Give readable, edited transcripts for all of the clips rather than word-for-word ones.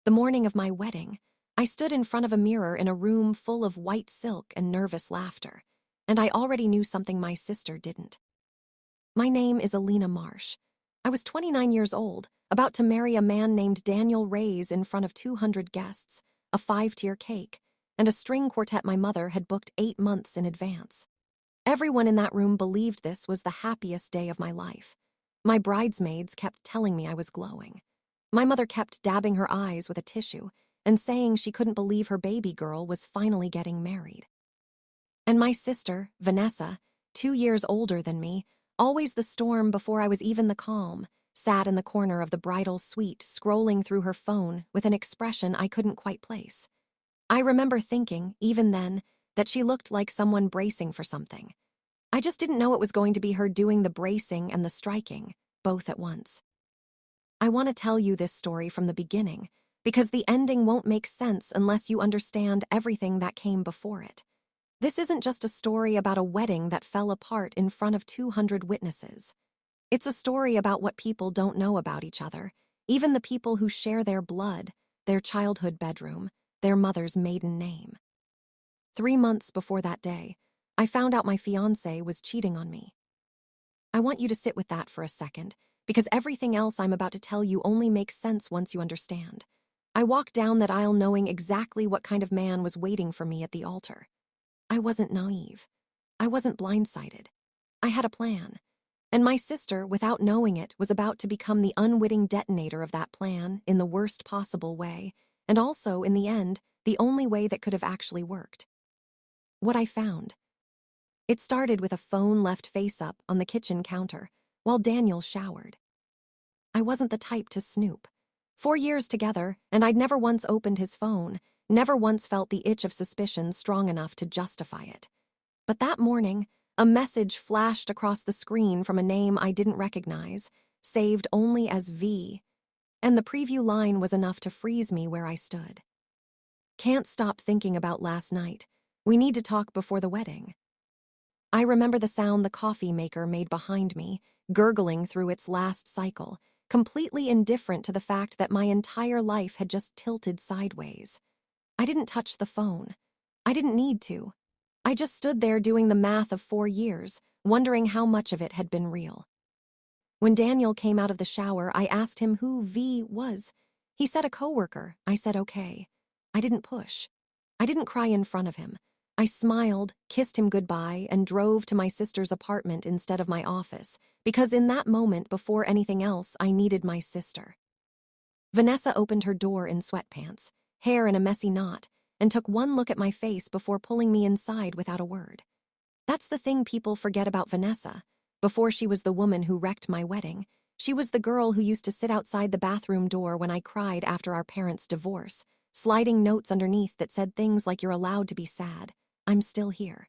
The morning of my wedding, I stood in front of a mirror in a room full of white silk and nervous laughter, and I already knew something my sister didn't. My name is Alina Marsh. I was 29 years old, about to marry a man named Daniel Reyes in front of 200 guests, a 5-tier cake, and a string quartet my mother had booked 8 months in advance. Everyone in that room believed this was the happiest day of my life. My bridesmaids kept telling me I was glowing. My mother kept dabbing her eyes with a tissue and saying she couldn't believe her baby girl was finally getting married. And my sister, Vanessa, 2 years older than me, always the storm before I was even the calm, sat in the corner of the bridal suite scrolling through her phone with an expression I couldn't quite place. I remember thinking, even then, that she looked like someone bracing for something. I just didn't know it was going to be her doing the bracing and the striking, both at once. I want to tell you this story from the beginning, because the ending won't make sense unless you understand everything that came before it. This isn't just a story about a wedding that fell apart in front of 200 witnesses. It's a story about what people don't know about each other, even the people who share their blood, their childhood bedroom, their mother's maiden name. 3 months before that day, I found out my fiancé was cheating on me. I want you to sit with that for a second, because everything else I'm about to tell you only makes sense once you understand. I walked down that aisle knowing exactly what kind of man was waiting for me at the altar. I wasn't naive. I wasn't blindsided. I had a plan. And my sister, without knowing it, was about to become the unwitting detonator of that plan in the worst possible way, and also, in the end, the only way that could have actually worked. What I found. It started with a phone left face up on the kitchen counter while Daniel showered. I wasn't the type to snoop. 4 years together, and I'd never once opened his phone, never once felt the itch of suspicion strong enough to justify it. But that morning, a message flashed across the screen from a name I didn't recognize, saved only as V, and the preview line was enough to freeze me where I stood. Can't stop thinking about last night. We need to talk before the wedding. I remember the sound the coffee maker made behind me, gurgling through its last cycle, completely indifferent to the fact that my entire life had just tilted sideways. I didn't touch the phone. I didn't need to. I just stood there doing the math of 4 years, wondering how much of it had been real. When Daniel came out of the shower, I asked him who V was. He said a coworker. I said okay. I didn't push. I didn't cry in front of him. I smiled, kissed him goodbye, and drove to my sister's apartment instead of my office, because in that moment, before anything else, I needed my sister. Vanessa opened her door in sweatpants, hair in a messy knot, and took one look at my face before pulling me inside without a word. That's the thing people forget about Vanessa. Before she was the woman who wrecked my wedding, she was the girl who used to sit outside the bathroom door when I cried after our parents' divorce, sliding notes underneath that said things like "You're allowed to be sad. I'm still here."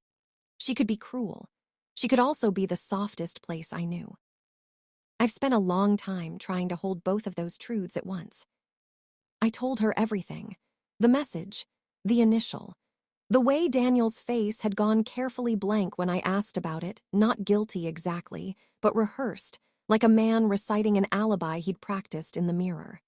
She could be cruel. She could also be the softest place I knew. I've spent a long time trying to hold both of those truths at once. I told her everything. The message. The initial. The way Daniel's face had gone carefully blank when I asked about it, not guilty exactly, but rehearsed, like a man reciting an alibi he'd practiced in the mirror.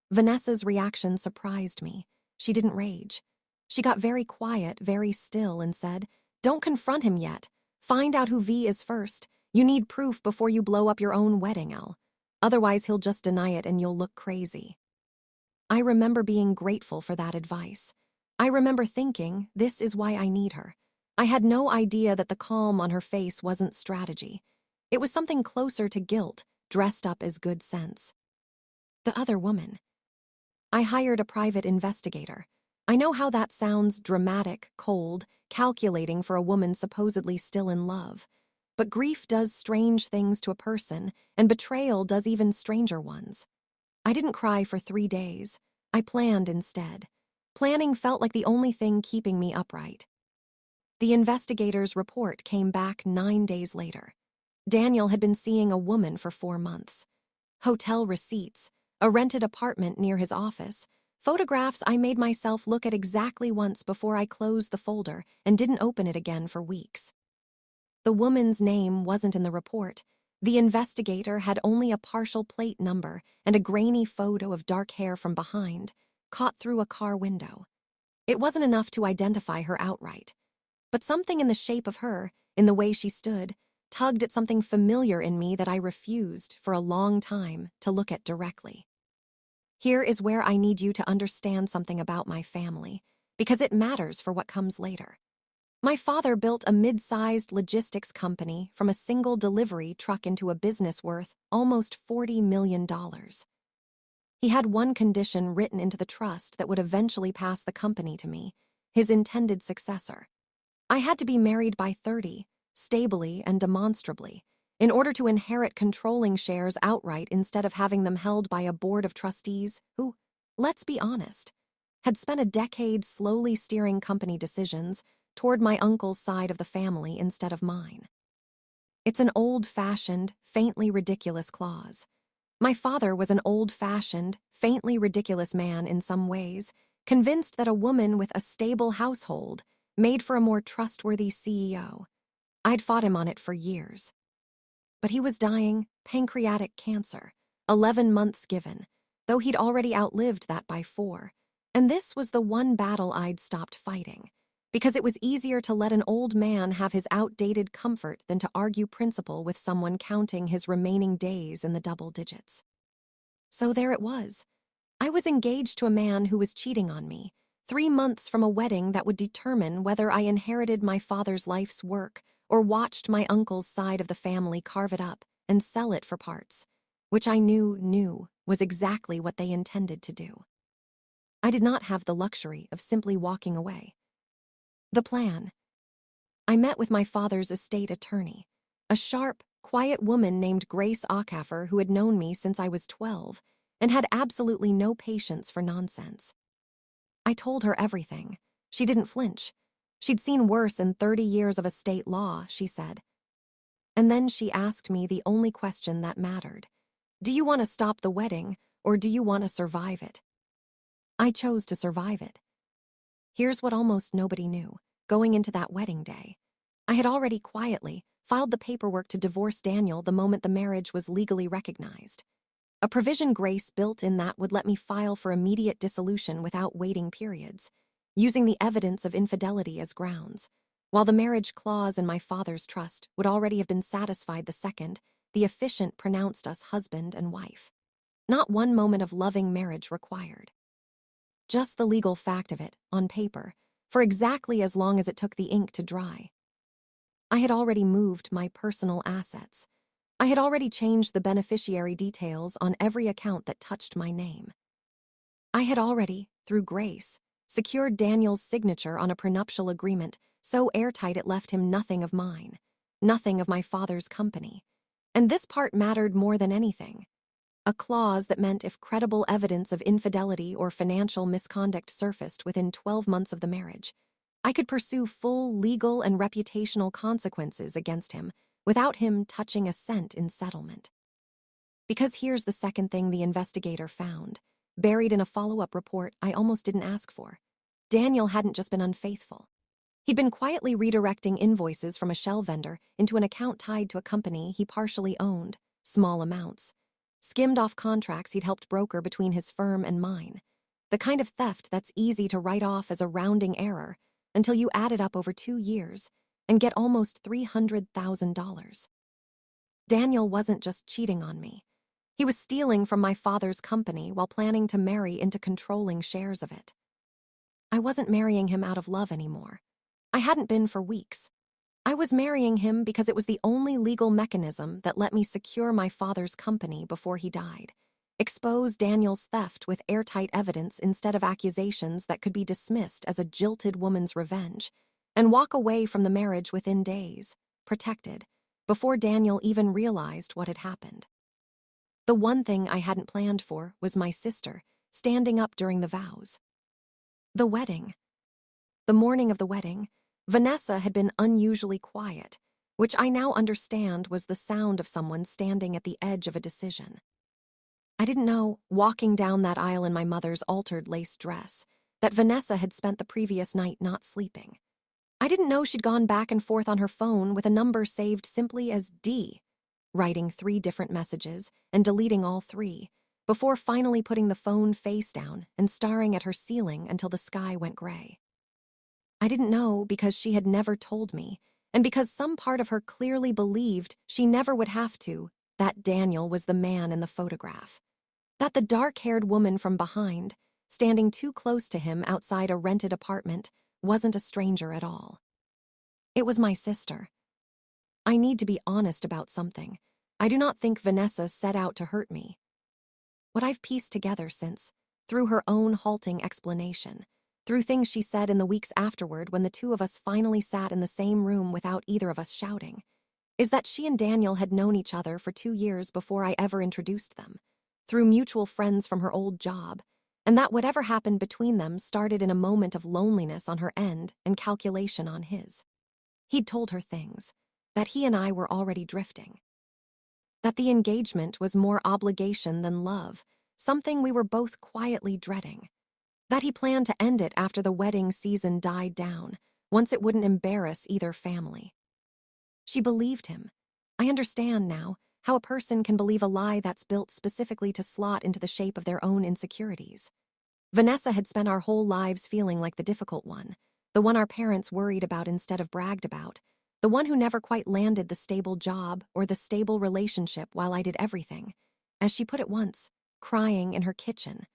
Vanessa's reaction surprised me. She didn't rage. She got very quiet, very still, and said, "Don't confront him yet. Find out who V is first. You need proof before you blow up your own wedding, Elle. Otherwise, he'll just deny it and you'll look crazy." I remember being grateful for that advice. I remember thinking, this is why I need her. I had no idea that the calm on her face wasn't strategy. It was something closer to guilt, dressed up as good sense. The other woman. I hired a private investigator. I know how that sounds: dramatic, cold, calculating for a woman supposedly still in love. But grief does strange things to a person, and betrayal does even stranger ones. I didn't cry for 3 days. I planned instead. Planning felt like the only thing keeping me upright. The investigator's report came back 9 days later. Daniel had been seeing a woman for 4 months. Hotel receipts, a rented apartment near his office, photographs I made myself look at exactly once before I closed the folder and didn't open it again for weeks. The woman's name wasn't in the report. The investigator had only a partial plate number and a grainy photo of dark hair from behind, caught through a car window. It wasn't enough to identify her outright, but something in the shape of her, in the way she stood, tugged at something familiar in me that I refused, for a long time, to look at directly. Here is where I need you to understand something about my family, because it matters for what comes later. My father built a mid-sized logistics company from a single delivery truck into a business worth almost $40 million. He had one condition written into the trust that would eventually pass the company to me, his intended successor. I had to be married by 30, stably and demonstrably, in order to inherit controlling shares outright instead of having them held by a board of trustees who, let's be honest, had spent a decade slowly steering company decisions toward my uncle's side of the family instead of mine. It's an old-fashioned, faintly ridiculous clause. My father was an old-fashioned, faintly ridiculous man in some ways, convinced that a woman with a stable household made for a more trustworthy CEO. I'd fought him on it for years. But he was dying, pancreatic cancer, 11 months given, though he'd already outlived that by 4. And this was the one battle I'd stopped fighting, because it was easier to let an old man have his outdated comfort than to argue principle with someone counting his remaining days in the double digits. So there it was. I was engaged to a man who was cheating on me, 3 months from a wedding that would determine whether I inherited my father's life's work or watched my uncle's side of the family carve it up and sell it for parts, which I knew was exactly what they intended to do. I did not have the luxury of simply walking away. The plan. I met with my father's estate attorney, a sharp, quiet woman named Grace Ackaffer who had known me since I was 12 and had absolutely no patience for nonsense. I told her everything. She didn't flinch. She'd seen worse in 30 years of estate law, she said. And then she asked me the only question that mattered. Do you want to stop the wedding, or do you want to survive it? I chose to survive it. Here's what almost nobody knew, going into that wedding day. I had already quietly filed the paperwork to divorce Daniel the moment the marriage was legally recognized. A provision Grace built in that would let me file for immediate dissolution without waiting periods, using the evidence of infidelity as grounds, while the marriage clause in my father's trust would already have been satisfied the second the officiant pronounced us husband and wife. Not one moment of loving marriage required. Just the legal fact of it, on paper, for exactly as long as it took the ink to dry. I had already moved my personal assets. I had already changed the beneficiary details on every account that touched my name. I had already, through Grace, secured Daniel's signature on a prenuptial agreement so airtight it left him nothing of mine, nothing of my father's company. And this part mattered more than anything. A clause that meant if credible evidence of infidelity or financial misconduct surfaced within 12 months of the marriage, I could pursue full legal and reputational consequences against him without him touching a cent in settlement. Because here's the second thing the investigator found, buried in a follow-up report I almost didn't ask for. Daniel hadn't just been unfaithful. He'd been quietly redirecting invoices from a shell vendor into an account tied to a company he partially owned, small amounts. Skimmed off contracts he'd helped broker between his firm and mine. The kind of theft that's easy to write off as a rounding error until you add it up over 2 years and get almost $300,000. Daniel wasn't just cheating on me. He was stealing from my father's company while planning to marry into controlling shares of it. I wasn't marrying him out of love anymore. I hadn't been for weeks. I was marrying him because it was the only legal mechanism that let me secure my father's company before he died, expose Daniel's theft with airtight evidence instead of accusations that could be dismissed as a jilted woman's revenge, and walk away from the marriage within days, protected, before Daniel even realized what had happened. The one thing I hadn't planned for was my sister standing up during the vows. The wedding. The morning of the wedding, Vanessa had been unusually quiet, which I now understand was the sound of someone standing at the edge of a decision. I didn't know, walking down that aisle in my mother's altered lace dress, that Vanessa had spent the previous night not sleeping. I didn't know she'd gone back and forth on her phone with a number saved simply as D, writing 3 different messages and deleting all 3, before finally putting the phone face down and staring at her ceiling until the sky went gray. I didn't know because she had never told me, and because some part of her clearly believed she never would have to, that Daniel was the man in the photograph. That the dark-haired woman from behind, standing too close to him outside a rented apartment, wasn't a stranger at all. It was my sister. I need to be honest about something. I do not think Vanessa set out to hurt me. What I've pieced together since, through her own halting explanation, through things she said in the weeks afterward when the two of us finally sat in the same room without either of us shouting, is that she and Daniel had known each other for 2 years before I ever introduced them, through mutual friends from her old job, and that whatever happened between them started in a moment of loneliness on her end and calculation on his. He'd told her things, that he and I were already drifting, that the engagement was more obligation than love, something we were both quietly dreading, that he planned to end it after the wedding season died down, once it wouldn't embarrass either family. She believed him. I understand now how a person can believe a lie that's built specifically to slot into the shape of their own insecurities. Vanessa had spent our whole lives feeling like the difficult one, the one our parents worried about instead of bragged about, the one who never quite landed the stable job or the stable relationship while I did everything. As she put it once, crying in her kitchen.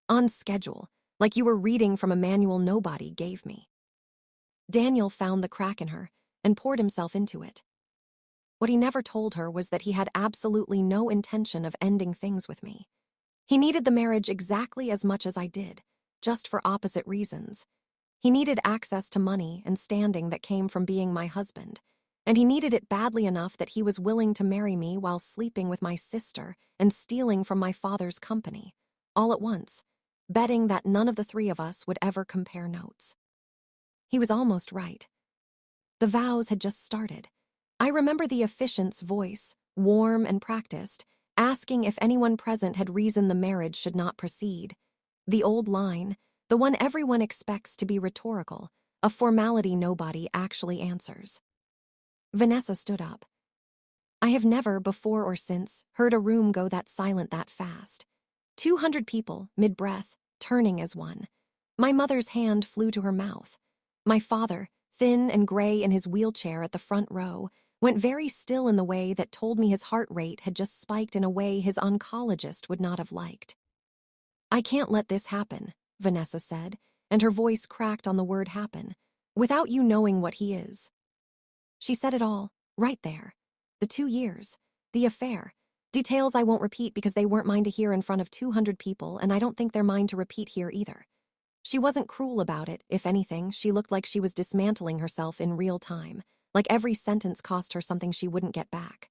On schedule, like you were reading from a manual nobody gave me. Daniel found the crack in her and poured himself into it. What he never told her was that he had absolutely no intention of ending things with me. He needed the marriage exactly as much as I did, just for opposite reasons. He needed access to money and standing that came from being my husband, and he needed it badly enough that he was willing to marry me while sleeping with my sister and stealing from my father's company, all at once, betting that none of the 3 of us would ever compare notes. He was almost right. The vows had just started. I remember the officiant's voice, warm and practiced, asking if anyone present had reason the marriage should not proceed. The old line, the one everyone expects to be rhetorical, a formality nobody actually answers. Vanessa stood up. I have never, before or since, heard a room go that silent that fast. 200 people, mid-breath, turning as one. My mother's hand flew to her mouth. My father, thin and gray in his wheelchair at the front row, went very still in the way that told me his heart rate had just spiked in a way his oncologist would not have liked. I can't let this happen, Vanessa said, and her voice cracked on the word happen, without you knowing what he is. She said it all, right there. The 2 years, the affair, details I won't repeat because they weren't mine to hear in front of 200 people, and I don't think they're mine to repeat here either. She wasn't cruel about it. If anything, she looked like she was dismantling herself in real time, like every sentence cost her something she wouldn't get back.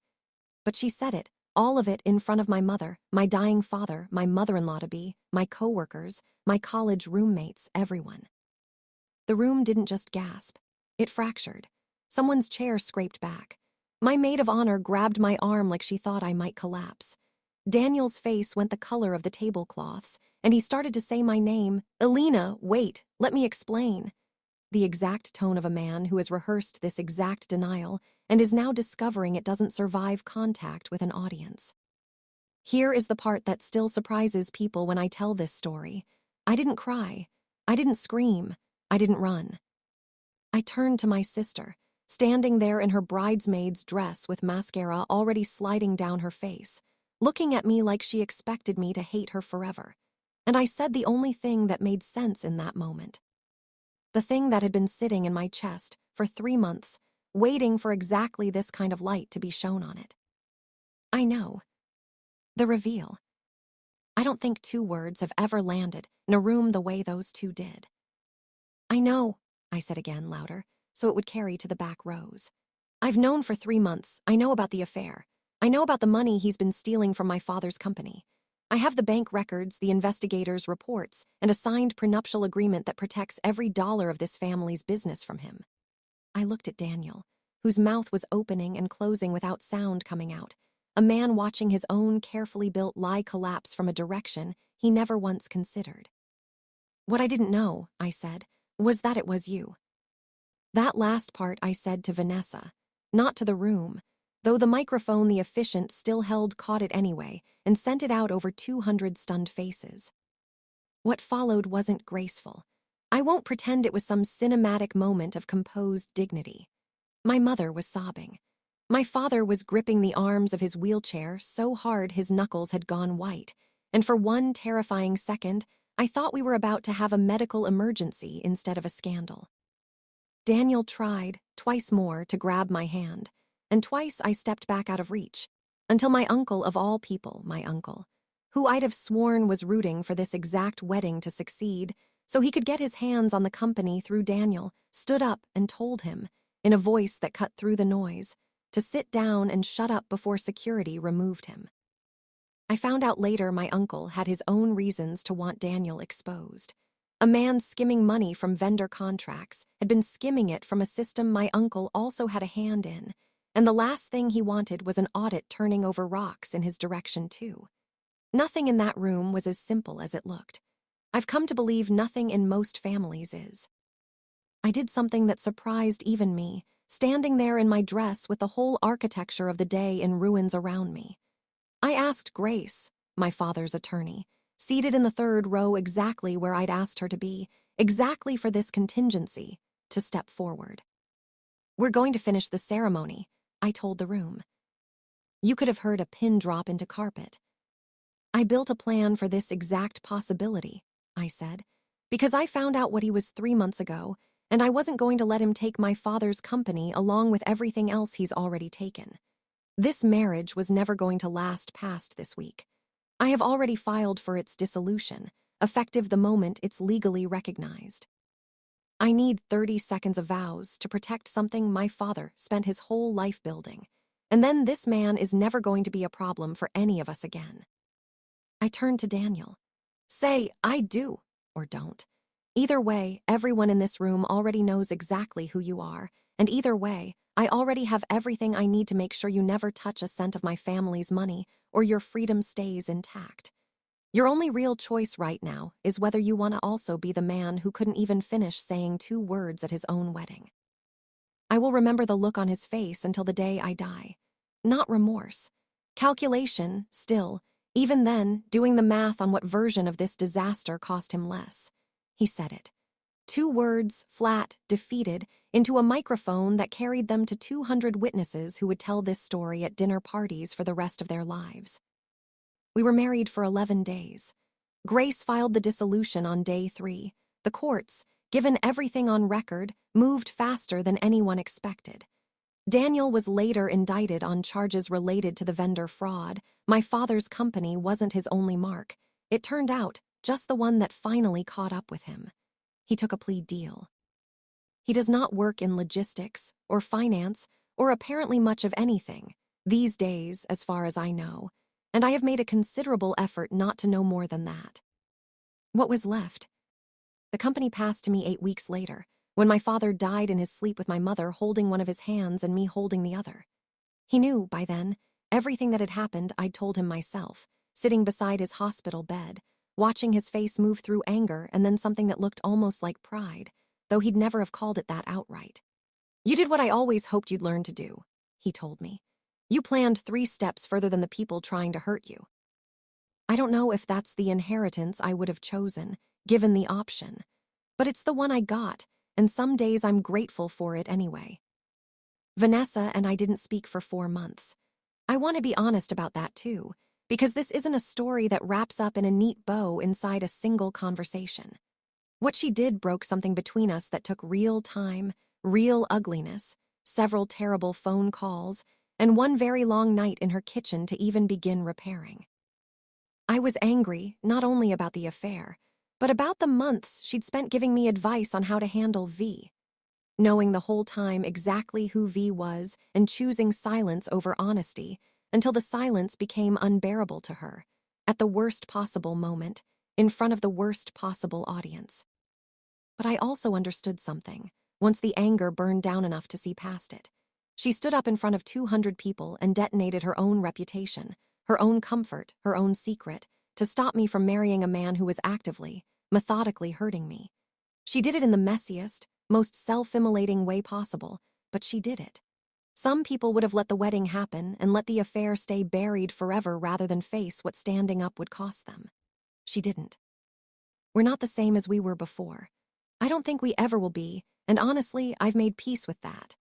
But she said it, all of it, in front of my mother, my dying father, my mother-in-law-to-be, my co-workers, my college roommates, everyone. The room didn't just gasp. It fractured. Someone's chair scraped back. My maid of honor grabbed my arm like she thought I might collapse. Daniel's face went the color of the tablecloths, and he started to say my name. Elena, wait, let me explain. The exact tone of a man who has rehearsed this exact denial and is now discovering it doesn't survive contact with an audience. Here is the part that still surprises people when I tell this story. I didn't cry. I didn't scream. I didn't run. I turned to my sister, standing there in her bridesmaid's dress with mascara already sliding down her face, looking at me like she expected me to hate her forever. And I said the only thing that made sense in that moment. The thing that had been sitting in my chest for 3 months, waiting for exactly this kind of light to be shown on it. I know. The reveal. I don't think 2 words have ever landed in a room the way those 2 did. I know, I said again, louder, so it would carry to the back rows. I've known for 3 months. I know about the affair. I know about the money he's been stealing from my father's company. I have the bank records, the investigators' reports, and a signed prenuptial agreement that protects every dollar of this family's business from him. I looked at Daniel, whose mouth was opening and closing without sound coming out, a man watching his own carefully built lie collapse from a direction he never once considered. What I didn't know, I said, was that it was you. That last part I said to Vanessa, not to the room. Though the microphone the efficient still held caught it anyway and sent it out over 200 stunned faces. What followed wasn't graceful. I won't pretend it was some cinematic moment of composed dignity. My mother was sobbing. My father was gripping the arms of his wheelchair so hard his knuckles had gone white, and for one terrifying second, I thought we were about to have a medical emergency instead of a scandal. Daniel tried, twice more, to grab my hand, and twice I stepped back out of reach, until my uncle of all people, my uncle, who I'd have sworn was rooting for this exact wedding to succeed so he could get his hands on the company through Daniel, stood up and told him, in a voice that cut through the noise, to sit down and shut up before security removed him. I found out later my uncle had his own reasons to want Daniel exposed. A man skimming money from vendor contracts had been skimming it from a system my uncle also had a hand in, and the last thing he wanted was an audit turning over rocks in his direction too. Nothing in that room was as simple as it looked. I've come to believe nothing in most families is. I did something that surprised even me, standing there in my dress with the whole architecture of the day in ruins around me. I asked Grace, my father's attorney, seated in the third row exactly where I'd asked her to be, exactly for this contingency, to step forward. "We're going to finish the ceremony," I told the room. You could have heard a pin drop into carpet. "I built a plan for this exact possibility," I said, "because I found out what he was 3 months ago, and I wasn't going to let him take my father's company along with everything else he's already taken. This marriage was never going to last past this week. I have already filed for its dissolution, effective the moment it's legally recognized. I need 30 seconds of vows to protect something my father spent his whole life building, and then this man is never going to be a problem for any of us again." I turned to Daniel. "Say, I do, or don't. Either way, everyone in this room already knows exactly who you are, and either way, I already have everything I need to make sure you never touch a cent of my family's money or your freedom stays intact. Your only real choice right now is whether you want to also be the man who couldn't even finish saying 2 words at his own wedding." I will remember the look on his face until the day I die. Not remorse. Calculation, still, even then, doing the math on what version of this disaster cost him less. He said it. 2 words, flat, defeated, into a microphone that carried them to 200 witnesses who would tell this story at dinner parties for the rest of their lives. We were married for 11 days. Grace filed the dissolution on day 3. The courts, given everything on record, moved faster than anyone expected. Daniel was later indicted on charges related to the vendor fraud. My father's company wasn't his only mark. It turned out, just the one that finally caught up with him. He took a plea deal. He does not work in logistics or finance or apparently much of anything these days, as far as I know, and I have made a considerable effort not to know more than that. What was left? The company passed to me 8 weeks later, when my father died in his sleep with my mother holding one of his hands and me holding the other. He knew, by then, everything that had happened. I'd told him myself, sitting beside his hospital bed, watching his face move through anger and then something that looked almost like pride, though he'd never have called it that outright. "You did what I always hoped you'd learn to do," he told me. "You planned 3 steps further than the people trying to hurt you." I don't know if that's the inheritance I would have chosen, given the option, but it's the one I got, and some days I'm grateful for it anyway. Vanessa and I didn't speak for 4 months. I want to be honest about that too, because this isn't a story that wraps up in a neat bow inside a single conversation. What she did broke something between us that took real time, real ugliness, several terrible phone calls, and one very long night in her kitchen to even begin repairing. I was angry, not only about the affair, but about the months she'd spent giving me advice on how to handle V. Knowing the whole time exactly who V was and choosing silence over honesty until the silence became unbearable to her, at the worst possible moment, in front of the worst possible audience. But I also understood something, once the anger burned down enough to see past it. She stood up in front of 200 people and detonated her own reputation, her own comfort, her own secret, to stop me from marrying a man who was actively, methodically hurting me. She did it in the messiest, most self-immolating way possible, but she did it. Some people would have let the wedding happen and let the affair stay buried forever rather than face what standing up would cost them. She didn't. We're not the same as we were before. I don't think we ever will be, and honestly, I've made peace with that.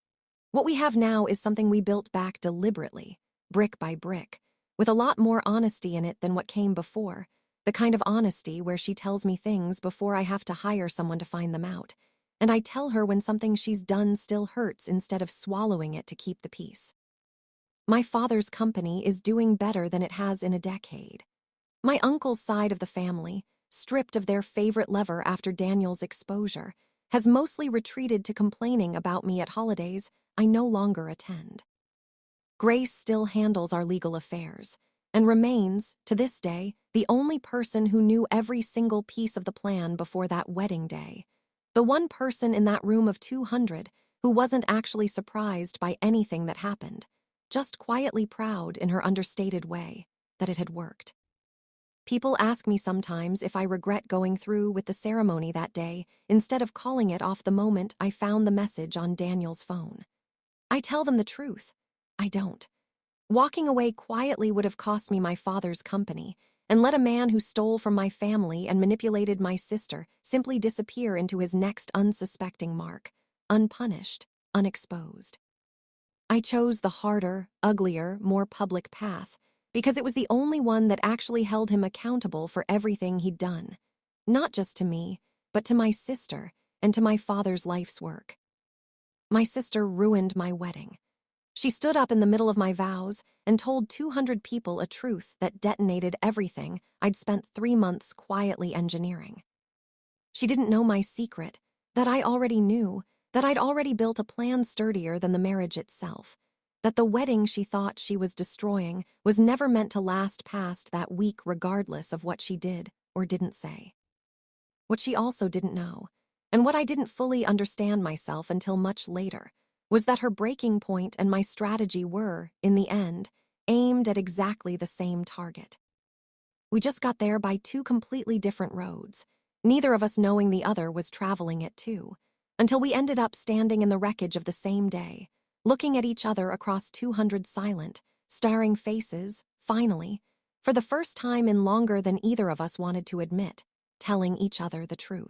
What we have now is something we built back deliberately, brick by brick, with a lot more honesty in it than what came before, the kind of honesty where she tells me things before I have to hire someone to find them out, and I tell her when something she's done still hurts instead of swallowing it to keep the peace. My father's company is doing better than it has in a decade. My uncle's side of the family, stripped of their favorite lever after Daniel's exposure, has mostly retreated to complaining about me at holidays I no longer attend. Grace still handles our legal affairs and remains, to this day, the only person who knew every single piece of the plan before that wedding day. The one person in that room of 200 who wasn't actually surprised by anything that happened, just quietly proud in her understated way that it had worked. People ask me sometimes if I regret going through with the ceremony that day instead of calling it off the moment I found the message on Daniel's phone. I tell them the truth. I don't. Walking away quietly would have cost me my father's company, and let a man who stole from my family and manipulated my sister simply disappear into his next unsuspecting mark, unpunished, unexposed. I chose the harder, uglier, more public path because it was the only one that actually held him accountable for everything he'd done, not just to me, but to my sister and to my father's life's work. My sister ruined my wedding. She stood up in the middle of my vows and told 200 people a truth that detonated everything I'd spent 3 months quietly engineering. She didn't know my secret, that I already knew, that I'd already built a plan sturdier than the marriage itself, that the wedding she thought she was destroying was never meant to last past that week regardless of what she did or didn't say. What she also didn't know, and what I didn't fully understand myself until much later, was that her breaking point and my strategy were, in the end, aimed at exactly the same target. We just got there by 2 completely different roads, neither of us knowing the other was traveling it too, until we ended up standing in the wreckage of the same day, looking at each other across 200 silent, staring faces, finally, for the first time in longer than either of us wanted to admit, telling each other the truth.